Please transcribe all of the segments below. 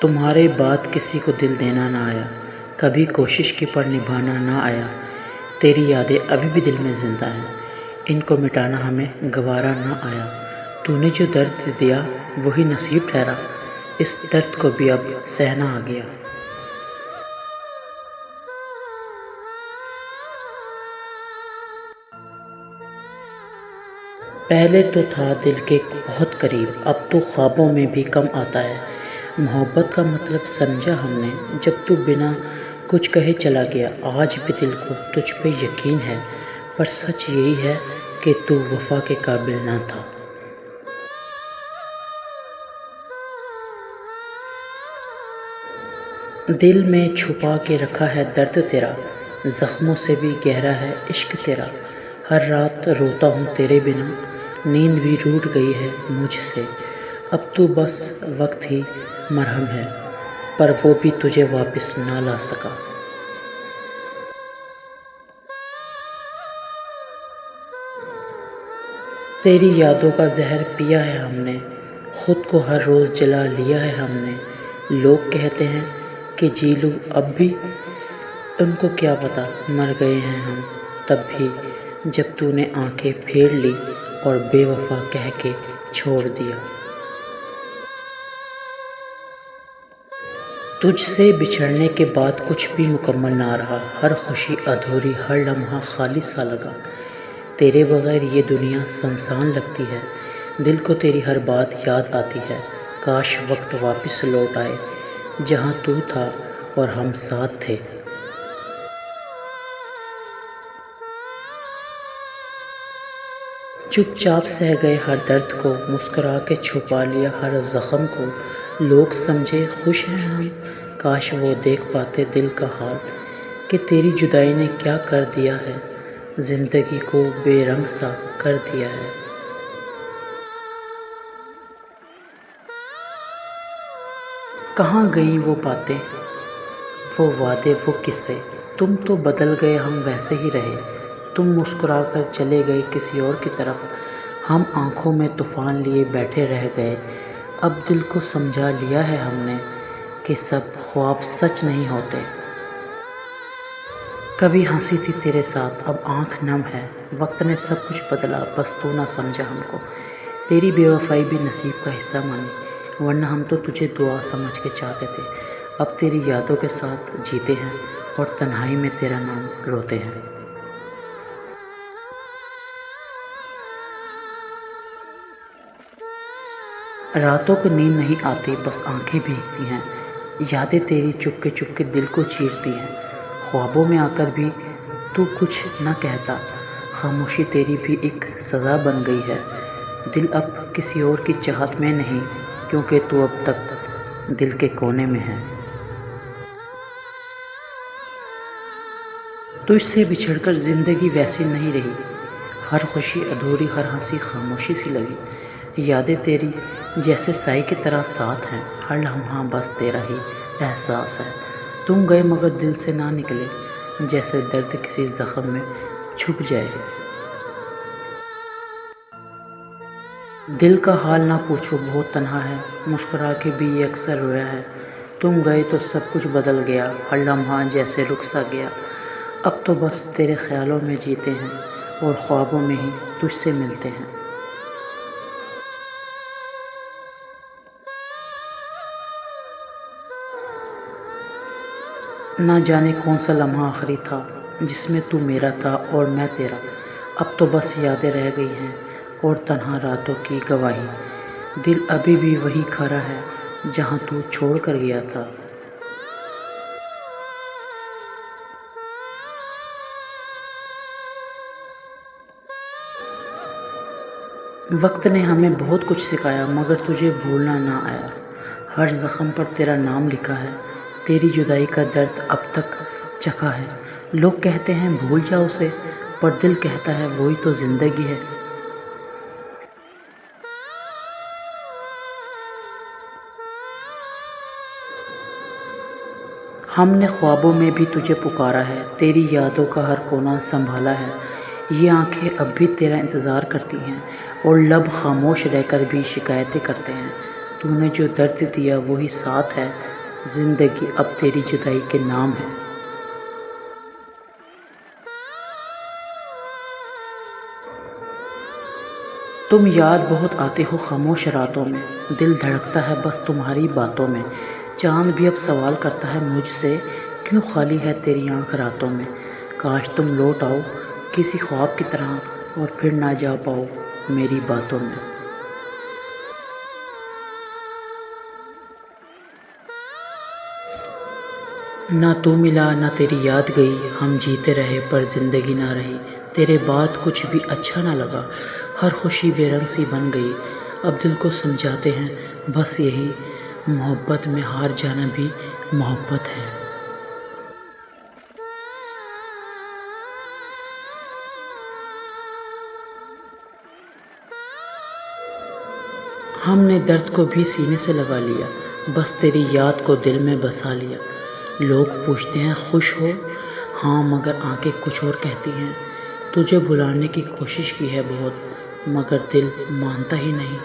تمہارے بعد کسی کو دل دینا نہ آیا، کبھی کوشش کی پر نبھانا نہ آیا۔ تیری یادیں ابھی بھی دل میں زندہ ہیں، ان کو مٹانا ہمیں گوارا نہ آیا۔ تو نے جو درد دیا وہی نصیب ٹھہرا، اس درد کو بھی اب سہنا آ گیا۔ پہلے تو تھا دل کے بہت قریب، اب تو خوابوں میں بھی کم آتا ہے۔ محبت کا مطلب سمجھا ہم نے جب تو بنا کچھ کہے چلا گیا۔ آج بھی دل کو تجھ پہ یقین ہے، پر سچ یہی ہے کہ تو وفا کے قابل نہ تھا۔ دل میں چھپا کے رکھا ہے درد تیرا، زخموں سے بھی گہرا ہے عشق تیرا۔ ہر رات روتا ہوں تیرے بنا، نیند بھی روٹھ گئی ہے مجھ سے۔ اب تو بس وقت ہی مرہم ہے، پر وہ بھی تجھے واپس نہ لا سکا۔ تیری یادوں کا زہر پیا ہے ہم نے، خود کو ہر روز جلا لیا ہے ہم نے۔ لوگ کہتے ہیں کہ جی لوں اب بھی، ان کو کیا پتا مر گئے ہیں ہم تب بھی، جب تو نے آنکھیں پھیر لی اور بے وفا کہہ کے چھوڑ دیا۔ تجھ سے بچھڑنے کے بعد کچھ بھی مکمل نہ رہا، ہر خوشی ادھوری، ہر لمحہ خالی سا لگا۔ تیرے بغیر یہ دنیا سنسان لگتی ہے، دل کو تیری ہر بات یاد آتی ہے۔ کاش وقت واپس لوٹ آئے جہاں تو تھا اور ہم ساتھ تھے۔ چپ چاپ سہ گئے ہر درد کو، مسکرا کے چھپا لیا ہر زخم کو۔ لوگ سمجھے خوش ہیں ہم، کاش وہ دیکھ پاتے دل کا حال، کہ تیری جدائی نے کیا کر دیا ہے، زندگی کو بے رنگ سا کر دیا ہے۔ کہاں گئیں وہ باتیں، وہ وعدے، وہ قصے، تم تو بدل گئے ہم ویسے ہی رہے۔ تم مسکرا کر چلے گئے کسی اور کی طرف، ہم آنکھوں میں طوفان لیے بیٹھے رہ گئے۔ اب دل کو سمجھا لیا ہے ہم نے کہ سب خواب سچ نہیں ہوتے۔ کبھی ہنسی تھی تیرے ساتھ، اب آنکھ نم ہے۔ وقت نے سب کچھ بدلا، بس تو نہ سمجھا ہم کو۔ تیری بے وفائی بھی نصیب کا حصہ مانی، ورنہ ہم تو تجھے دعا سمجھ کے چاہتے تھے۔ اب تیری یادوں کے ساتھ جیتے ہیں اور تنہائی میں تیرا نام روتے ہیں۔ راتوں کو نیند نہیں آتی، بس آنکھیں بھیگتی ہیں، یادیں تیری چپکے چپکے دل کو چیرتی ہیں۔ خوابوں میں آ کر بھی تو کچھ نہ کہتا، خاموشی تیری بھی ایک سزا بن گئی ہے۔ دل اب کسی اور کی چاہت میں نہیں، کیونکہ تو اب تک دل کے کونے میں ہے۔ تجھ سے بچھڑ کر زندگی ویسی نہیں رہی، ہر خوشی ادھوری، ہر ہنسی خاموشی سی لگی۔ یادیں تیری جیسے سائے کی طرح ساتھ ہیں، ہر لمحہ بس تیرا ہی احساس ہے۔ تم گئے مگر دل سے نہ نکلے، جیسے درد کسی زخم میں چھپ جائے۔ دل کا حال نہ پوچھو بہت تنہا ہے، مسکرا کے بھی یہ اکثر رویا ہے۔ تم گئے تو سب کچھ بدل گیا، ہر لمحہ جیسے رک سا گیا۔ اب تو بس تیرے خیالوں میں جیتے ہیں اور خوابوں میں ہی تجھ سے ملتے ہیں۔ نہ جانے کون سا لمحہ آخری تھا جس میں تو میرا تھا اور میں تیرا۔ اب تو بس یادیں رہ گئی ہیں اور تنہا راتوں کی گواہی۔ دل ابھی بھی وہی کھڑا ہے جہاں تو چھوڑ کر گیا تھا۔ وقت نے ہمیں بہت کچھ سکھایا، مگر تجھے بھولنا نہ آیا۔ ہر زخم پر تیرا نام لکھا ہے، تیری جدائی کا درد اب تک چکھا ہے۔ لوگ کہتے ہیں بھول جا اسے، پر دل کہتا ہے وہی تو زندگی ہے۔ ہم نے خوابوں میں بھی تجھے پکارا ہے، تیری یادوں کا ہر کونا سنبھالا ہے۔ یہ آنکھیں اب بھی تیرا انتظار کرتی ہیں اور لب خاموش رہ کر بھی شکایتیں کرتے ہیں۔ تو نے جو درد دیا وہی ساتھ ہے، زندگی اب تیری جدائی کے نام ہے۔ تم یاد بہت آتے ہو خاموش راتوں میں، دل دھڑکتا ہے بس تمہاری باتوں میں۔ چاند بھی اب سوال کرتا ہے مجھ سے، کیوں خالی ہے تیری آنکھ راتوں میں۔ کاش تم لوٹ آؤ کسی خواب کی طرح، اور پھر نہ جا پاؤ میری باتوں میں۔ نہ تو ملا نہ تیری یاد گئی، ہم جیتے رہے پر زندگی نہ رہی۔ تیرے بعد کچھ بھی اچھا نہ لگا، ہر خوشی بے رنگ سی بن گئی۔ اب دل کو سمجھاتے ہیں بس یہی، محبت میں ہار جانا بھی محبت ہے۔ ہم نے درد کو بھی سینے سے لگا لیا، بس تیری یاد کو دل میں بسا لیا۔ لوگ پوچھتے ہیں خوش ہو، ہاں مگر آنکھیں کچھ اور کہتی ہیں۔ تجھے بھلانے کی کوشش کی ہے بہت، مگر دل مانتا ہی نہیں۔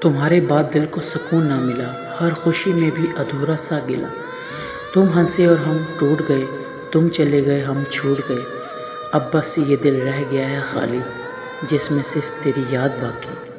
تمہارے بعد دل کو سکون نہ ملا، ہر خوشی میں بھی ادھورا سا گلا۔ تم ہنسے اور ہم ٹوٹ گئے، تم چلے گئے ہم چھوٹ گئے۔ اب بس یہ دل رہ گیا ہے خالی، جس میں صرف تیری یاد باقی۔